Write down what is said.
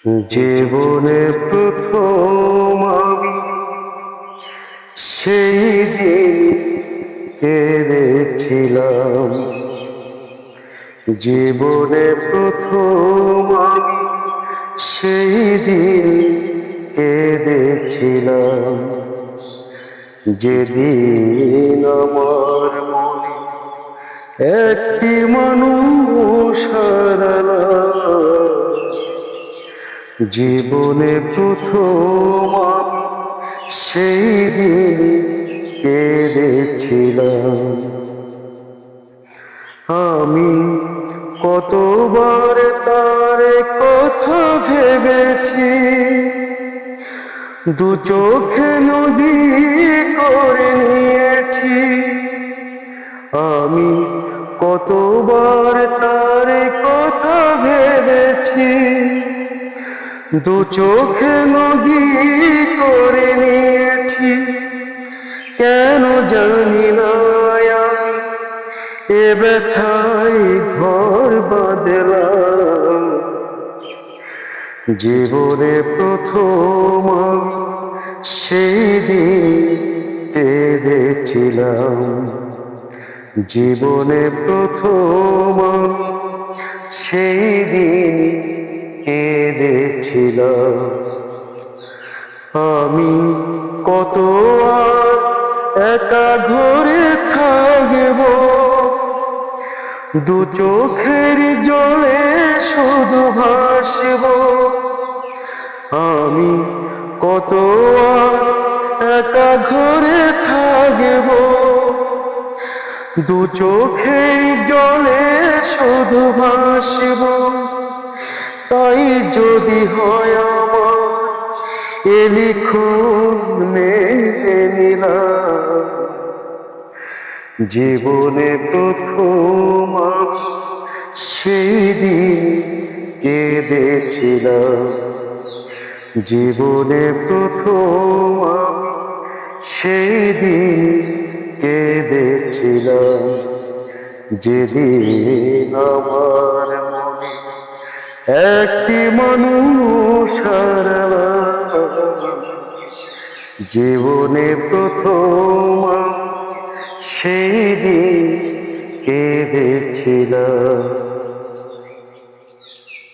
জীবনে প্রথম আমি সেই দিন কেঁদেছিলাম। জীবনে প্রথম আমি সেই দিন কেঁদেছিলাম, যেদিন আমার মনে একটি মানুষ হারালাম। জীবনে প্রথম আমি সেই দিন কেঁদেছিলাম। আমি কতবার তার কথা ভেবেছি, দু চোখে নদী করে নিয়েছি। আমি কতবার তার কথা ভেবেছি, দু চোখে নদী করে নিয়েছি। কেন জানি না আমি এ ব্যথায় ঘর বাঁধলাম। জীবনে প্রথম আমি সেই দিন কেঁদেছিলাম। জীবনে প্রথম আমি সেই দিন কেঁদেছিলাম। আমি কত আর একা ঘরে থাকব, দু চোখের জলে শুধু ভাসব। আমি কত আর একা ঘরে থাকব, দু চোখের জলে শুধু ভাসব। তাই যদি হয় আমার এ লিখন মেনে নিলাম। জীবনে প্রথম আমি সেই দিন কেঁদেছিলাম। জীবনে প্রথম আমি সেই দিন কেঁদেছিলাম, যেদিন আমার মনে একটি মানুষ হারালাম। জীবনে প্রথম আমি সেই দিন কেঁদেছিলাম।